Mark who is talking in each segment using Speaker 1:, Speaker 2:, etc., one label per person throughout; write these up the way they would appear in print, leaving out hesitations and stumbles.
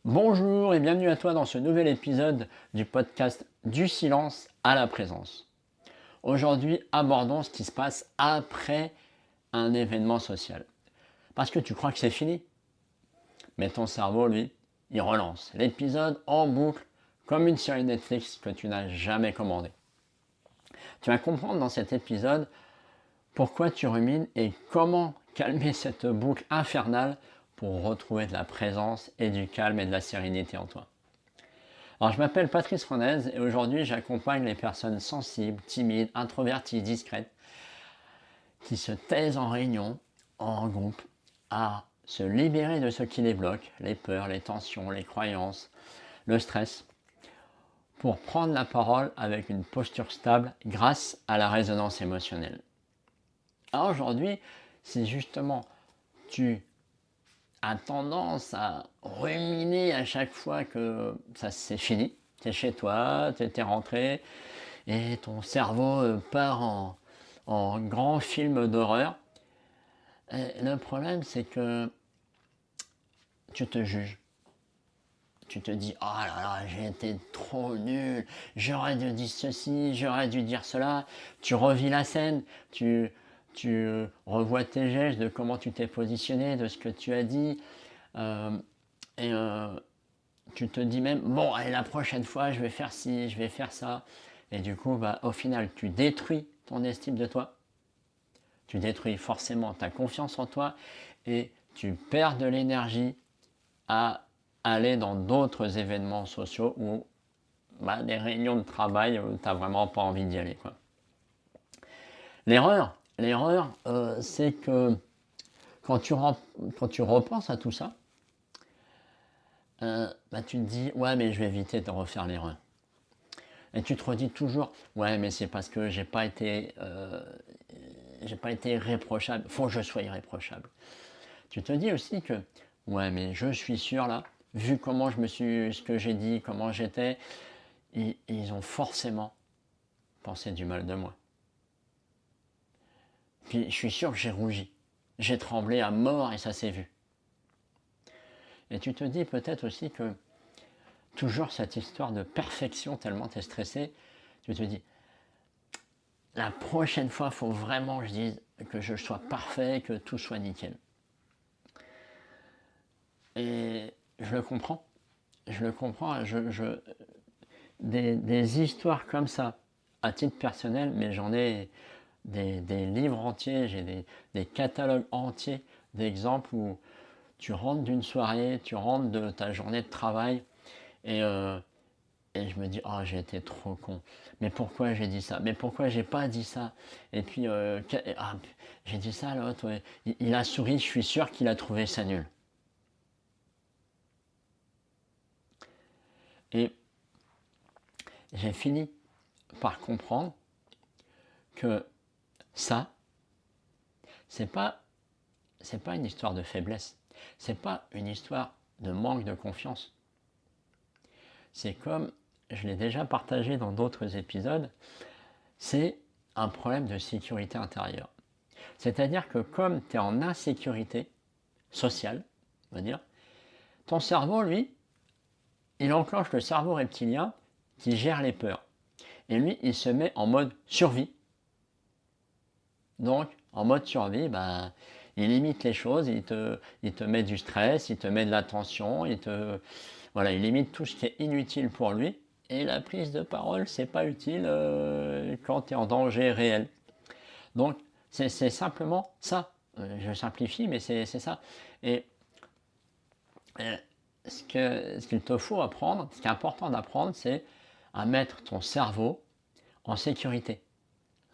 Speaker 1: Bonjour et bienvenue à toi dans ce nouvel épisode du podcast Du silence à la présence. Aujourd'hui, abordons ce qui se passe après un événement social. Parce que tu crois que c'est fini, mais ton cerveau, lui, il relance l'épisode en boucle comme une série Netflix que tu n'as jamais commandée. Tu vas comprendre dans cet épisode pourquoi tu rumines et comment calmer cette boucle infernale pour retrouver de la présence et du calme et de la sérénité en toi. Alors, je m'appelle Patrice Renez et aujourd'hui j'accompagne les personnes sensibles, timides, introverties, discrètes qui se taisent en réunion, en groupe, à se libérer de ce qui les bloque, les peurs, les tensions, les croyances, le stress, pour prendre la parole avec une posture stable grâce à la résonance émotionnelle. Alors aujourd'hui, si justement tu as tendance à ruminer à chaque fois que ça c'est fini, tu es chez toi, tu es rentré, et ton cerveau part en grand film d'horreur. Et le problème, c'est que tu te juges. Tu te dis, oh là là, j'ai été trop nul, j'aurais dû dire ceci, j'aurais dû dire cela. Tu revis la scène, tu revois tes gestes, de comment tu t'es positionné, de ce que tu as dit. euh, et tu te dis même, bon, allez, la prochaine fois, je vais faire ci, je vais faire ça. Et du coup, bah, au final, tu détruis ton estime de toi. Tu détruis forcément ta confiance en toi et tu perds de l'énergie à aller dans d'autres événements sociaux ou des réunions de travail où tu n'as vraiment pas envie d'y aller, quoi. L'erreur, c'est que quand tu repenses à tout ça, tu te dis ouais mais je vais éviter de refaire l'erreur. Et tu te redis toujours ouais mais c'est parce que j'ai pas été irréprochable, faut que je sois irréprochable. Tu te dis aussi que, ouais, mais je suis sûr là, vu comment ce que j'ai dit, comment j'étais, ils ont forcément pensé du mal de moi. Puis je suis sûr que j'ai rougi, j'ai tremblé à mort et ça s'est vu. Et tu te dis peut-être aussi que toujours cette histoire de perfection, tellement tu es stressé, tu te dis, la prochaine fois, il faut vraiment que je dise que je sois parfait, que tout soit nickel. Et je le comprends, des histoires comme ça, à titre personnel, mais j'en ai des livres entiers, j'ai des catalogues entiers d'exemples où tu rentres d'une soirée, tu rentres de ta journée de travail et, euh, et je me dis, oh j'ai été trop con, mais pourquoi j'ai dit ça, mais pourquoi j'ai pas dit ça, et puis j'ai dit ça à l'autre, ouais. Il a souri, je suis sûr qu'il a trouvé ça nul. Et j'ai fini par comprendre que ça, c'est pas c'est pas une histoire de faiblesse. C'est pas une histoire de manque de confiance. C'est comme, je l'ai déjà partagé dans d'autres épisodes, c'est un problème de sécurité intérieure. C'est-à-dire que comme tu es en insécurité sociale, on va dire, ton cerveau, lui, il enclenche le cerveau reptilien qui gère les peurs. Et lui, il se met en mode survie. Donc, en mode survie, il limite les choses, il te met du stress, il te met de la tension, voilà, il limite tout ce qui est inutile pour lui. Et la prise de parole, c'est pas utile quand tu es en danger réel. Donc, c'est simplement ça. Je simplifie, mais c'est ça. Et euh, ce qu'il te faut apprendre, ce qui est important d'apprendre, c'est à mettre ton cerveau en sécurité.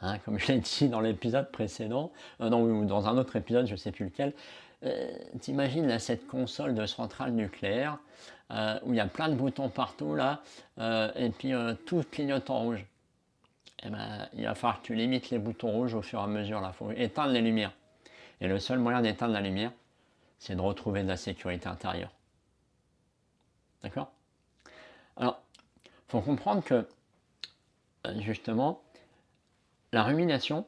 Speaker 1: Hein, comme je l'ai dit dans l'épisode précédent, ou dans un autre épisode, je ne sais plus lequel, t'imagines là, cette console de centrale nucléaire où il y a plein de boutons partout là, et puis tout clignote en rouge. Et il va falloir que tu limites les boutons rouges au fur et à mesure. Il faut éteindre les lumières. Et le seul moyen d'éteindre la lumière, c'est de retrouver de la sécurité intérieure. D'accord? Alors, il faut comprendre que justement, la rumination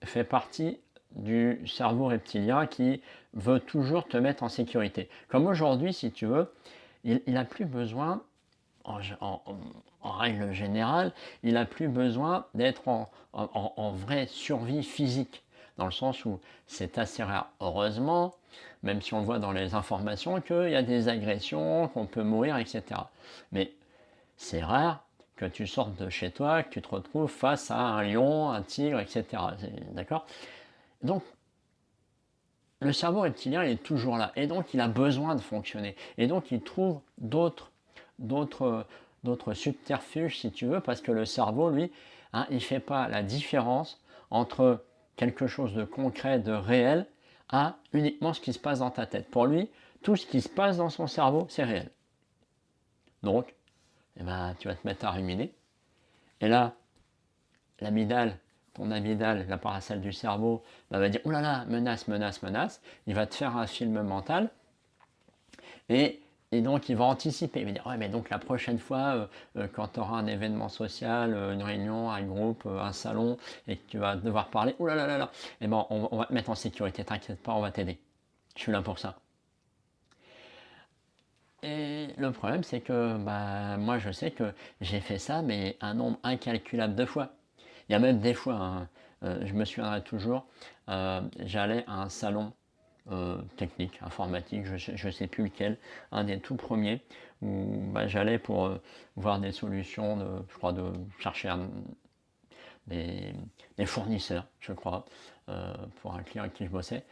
Speaker 1: fait partie du cerveau reptilien qui veut toujours te mettre en sécurité. Comme aujourd'hui, si tu veux, il n'a plus besoin, en règle générale, il n'a plus besoin d'être en vraie survie physique, dans le sens où c'est assez rare, heureusement, même si on le voit dans les informations, qu'il y a des agressions, qu'on peut mourir, etc. Mais c'est rare que tu sortes de chez toi, que tu te retrouves face à un lion, un tigre, etc. D'accord? Donc, le cerveau reptilien est toujours là, et donc il a besoin de fonctionner. Et donc il trouve d'autres, d'autres subterfuges, si tu veux, parce que le cerveau, lui, hein, il ne fait pas la différence entre quelque chose de concret, de réel, à uniquement ce qui se passe dans ta tête. Pour lui, tout ce qui se passe dans son cerveau, c'est réel. Donc, eh ben, tu vas te mettre à ruminer. Et là, l'amygdale, ton amygdale, la paracelle du cerveau, va dire « Ouh là là, menace, menace, menace ». Il va te faire un film mental et donc il va anticiper. Il va dire « Ouais, mais donc la prochaine fois, quand tu auras un événement social, une réunion, un groupe, un salon, et que tu vas devoir parler, ouh là là là là, eh ben, on va te mettre en sécurité, t'inquiète pas, on va t'aider. Je suis là pour ça. » Et le problème, c'est que bah, moi, je sais que j'ai fait ça, mais un nombre incalculable de fois. Il y a même des fois, hein, je me souviendrai toujours, j'allais à un salon technique, informatique, je ne sais plus lequel, un des tout premiers, où bah, j'allais pour voir des solutions, je crois, de chercher des, des fournisseurs, je crois, pour un client avec qui je bossais.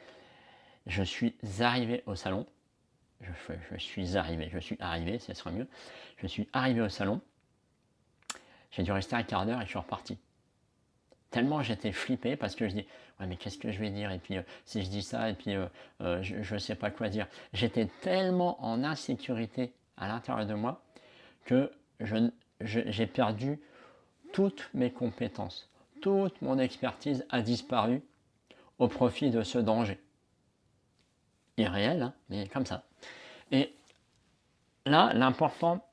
Speaker 1: Je suis arrivé au salon, je suis arrivé, ce sera mieux. Je suis arrivé au salon, j'ai dû rester un quart d'heure et je suis reparti. Tellement j'étais flippé parce que je dis ouais mais qu'est-ce que je vais dire et puis si je dis ça et puis je ne sais pas quoi dire. J'étais tellement en insécurité à l'intérieur de moi que j'ai perdu toutes mes compétences. Toute mon expertise a disparu au profit de ce danger. Irréel, hein, mais comme ça. Et là, l'important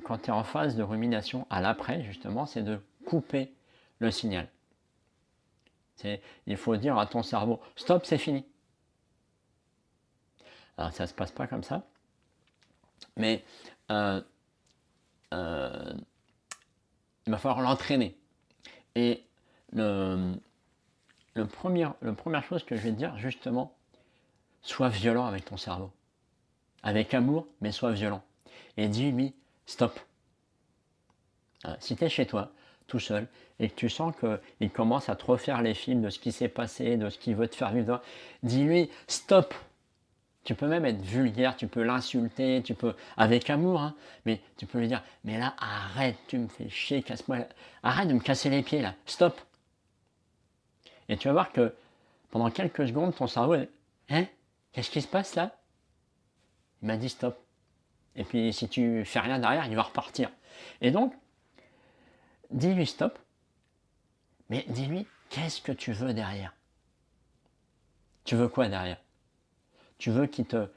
Speaker 1: quand tu es en phase de rumination à l'après, justement, c'est de couper le signal. Il faut dire à ton cerveau, stop, c'est fini. Alors ça ne se passe pas comme ça, mais euh, euh, il va falloir l'entraîner. Et la première chose que je vais te dire, justement, sois violent avec ton cerveau. Avec amour, mais sois violent. Et dis-lui, stop. Si tu es chez toi, tout seul, et que tu sens qu'il commence à te refaire les films de ce qui s'est passé, de ce qu'il veut te faire vivre, dis-lui, stop. Tu peux même être vulgaire, tu peux l'insulter, tu peux, avec amour, hein, mais tu peux lui dire, mais là, arrête, tu me fais chier, casse-moi, arrête de me casser les pieds là, stop. Et tu vas voir que pendant quelques secondes, ton cerveau, hein, qu'est-ce qui se passe là? Il m'a dit stop. Et puis si tu fais rien derrière, il va repartir. Et donc, dis-lui stop, mais dis-lui, qu'est-ce que tu veux derrière? Tu veux quoi derrière? Tu veux qu'il te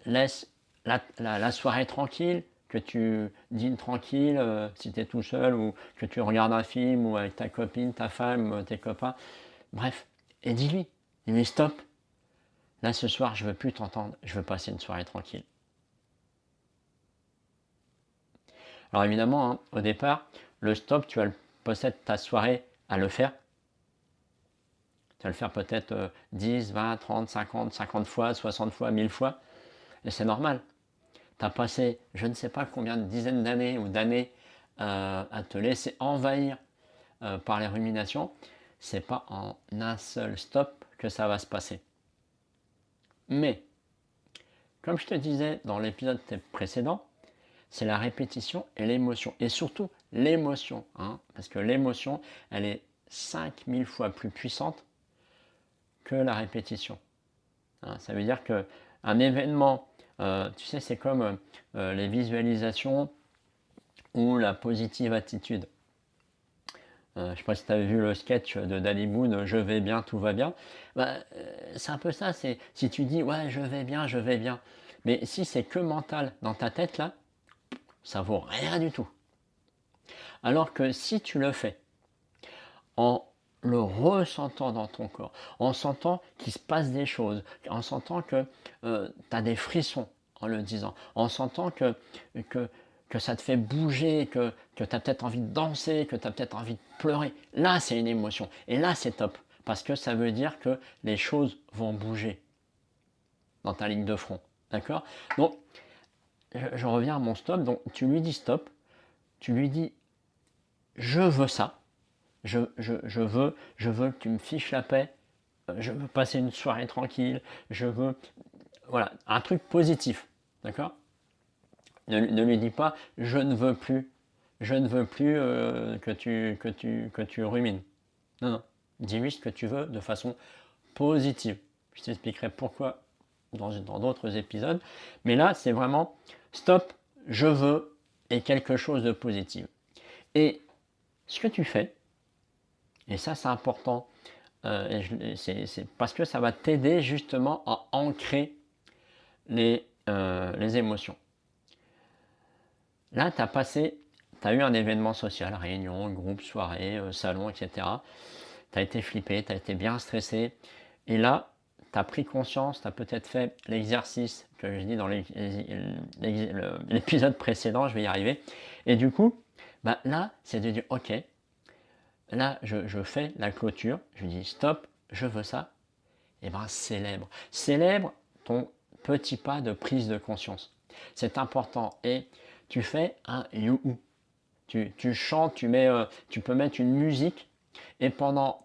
Speaker 1: laisse la soirée tranquille, que tu dînes tranquille si tu es tout seul, ou que tu regardes un film, ou avec ta copine, ta femme, tes copains, bref, et dis-lui stop, là ce soir je veux plus t'entendre, je veux passer une soirée tranquille. Alors évidemment, hein, au départ, le stop, tu vas possèdes ta soirée à le faire. Tu vas le faire peut-être 10, 20, 30, 50, 50 fois, 60 fois, 1000 fois, et c'est normal. Tu as passé je ne sais pas combien de dizaines d'années ou d'années à te laisser envahir par les ruminations. C'est pas en un seul stop que ça va se passer. Mais, comme je te disais dans l'épisode précédent, c'est la répétition et l'émotion. Et surtout l'émotion, hein, parce que l'émotion, elle est 5000 fois plus puissante que la répétition. Hein, ça veut dire qu'un événement, tu sais, c'est comme les visualisations ou la positive attitude. Je ne sais pas si tu as vu le sketch de Danny Boone, je vais bien, tout va bien. Bah, c'est un peu ça, c'est si tu dis ouais je vais bien, je vais bien. Mais si c'est que mental dans ta tête là, ça vaut rien du tout. Alors que si tu le fais en le ressentant dans ton corps, en sentant qu'il se passe des choses, en sentant que tu as des frissons en le disant, en sentant que, que ça te fait bouger, que tu as peut-être envie de danser, que tu as peut-être envie de pleurer. Là, c'est une émotion. Et là, c'est top. Parce que ça veut dire que les choses vont bouger dans ta ligne de front. D'accord? Donc, je reviens à mon stop. Donc, tu lui dis stop. Tu lui dis, je veux ça. Je veux que tu me fiches la paix. Je veux passer une soirée tranquille. Je veux, voilà, un truc positif. D'accord? Ne lui dis pas, je ne veux plus. Je ne veux plus que tu rumines. Non, non. Dis-lui ce que tu veux de façon positive. Je t'expliquerai pourquoi dans d'autres épisodes. Mais là, c'est vraiment stop, je veux et quelque chose de positif. Et ce que tu fais, et ça c'est important, c'est parce que ça va t'aider justement à ancrer les émotions. Là, tu as eu un événement social, réunion, groupe, soirée, salon, etc. Tu as été flippé, tu as été bien stressé. Et là, tu as pris conscience, tu as peut-être fait l'exercice que je dis dans l'épisode précédent, je vais y arriver. Et du coup, bah là, c'est de dire, ok, là, je fais la clôture, je dis stop, je veux ça. Et bien, célèbre. Célèbre ton petit pas de prise de conscience. C'est important. Et tu fais un you. Tu chantes, tu peux mettre une musique et pendant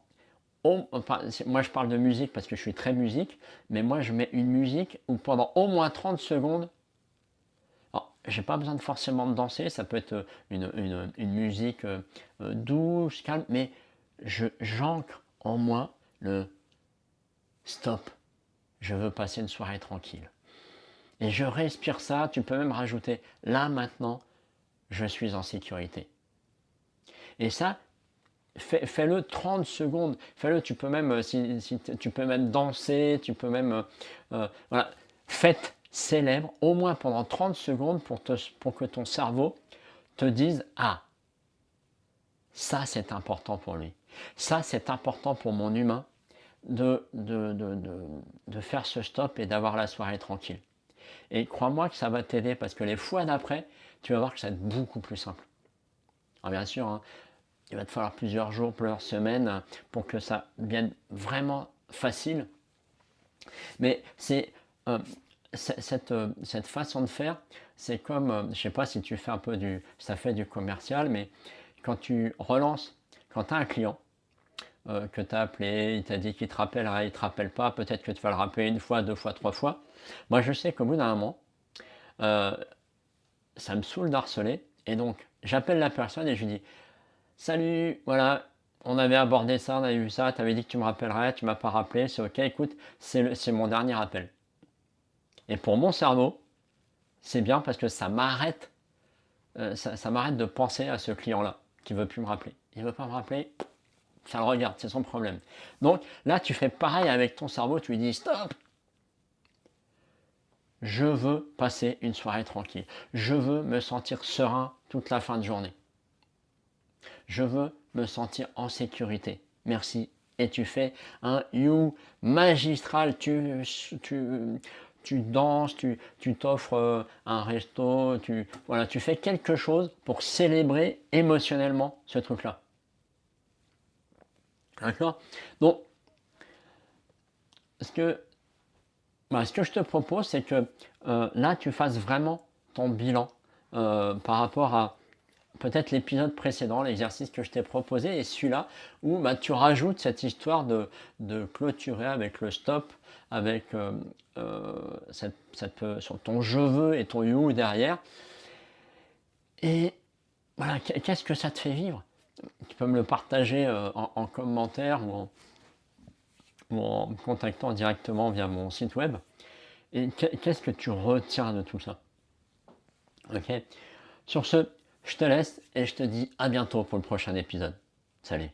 Speaker 1: enfin, moi je parle de musique parce que je suis très musique, mais moi je mets une musique où pendant au moins 30 secondes, alors j'ai pas besoin de forcément de danser, ça peut être une musique douce, calme, mais j'ancre en moi le stop, je veux passer une soirée tranquille. Et je respire ça, tu peux même rajouter là maintenant, je suis en sécurité. Et ça, fais-le 30 secondes. Fais-le, tu peux même, tu peux même danser, tu peux même. Voilà. Faites célèbre au moins pendant 30 secondes pour que ton cerveau te dise ah, ça c'est important pour lui. Ça c'est important pour mon humain de faire ce stop et d'avoir la soirée tranquille. Et crois-moi que ça va t'aider parce que les fois d'après, tu vas voir que ça va être beaucoup plus simple. Alors bien sûr, hein, il va te falloir plusieurs jours, plusieurs semaines pour que ça devienne vraiment facile. Mais c'est cette façon de faire, c'est comme, je ne sais pas si tu fais un peu ça fait du commercial, mais quand tu relances, quand tu as un client que tu as appelé, il t'a dit qu'il te rappellera, il ne te rappelle pas, peut-être que tu vas le rappeler une fois, deux fois, trois fois. Moi, je sais qu'au bout d'un moment, ça me saoule d'harceler, et donc j'appelle la personne et je lui dis salut, voilà, on avait abordé ça, on avait vu ça, tu avais dit que tu me rappellerais, tu m'as pas rappelé, c'est ok, écoute, c'est mon dernier appel. Et pour mon cerveau, c'est bien parce que ça m'arrête ça m'arrête de penser à ce client-là qui veut plus me rappeler. Il veut pas me rappeler, ça le regarde, c'est son problème. Donc là, tu fais pareil avec ton cerveau, tu lui dis stop, je veux passer une soirée tranquille. Je veux me sentir serein toute la fin de journée. Je veux me sentir en sécurité. Merci. Et tu fais un you magistral. Tu danses, tu t'offres un resto, voilà, tu fais quelque chose pour célébrer émotionnellement ce truc-là. D'accord? Donc, ce que, ce que je te propose, c'est que là, tu fasses vraiment ton bilan par rapport à peut-être l'épisode précédent, l'exercice que je t'ai proposé, et celui-là où tu rajoutes cette histoire de clôturer avec le stop, avec sur ton je veux et ton you derrière. Et voilà, qu'est-ce que ça te fait vivre? Tu peux me le partager en commentaire ou en me contactant directement via mon site web. Et qu'est-ce que tu retiens de tout ça? Ok. Sur ce, je te laisse et je te dis à bientôt pour le prochain épisode. Salut.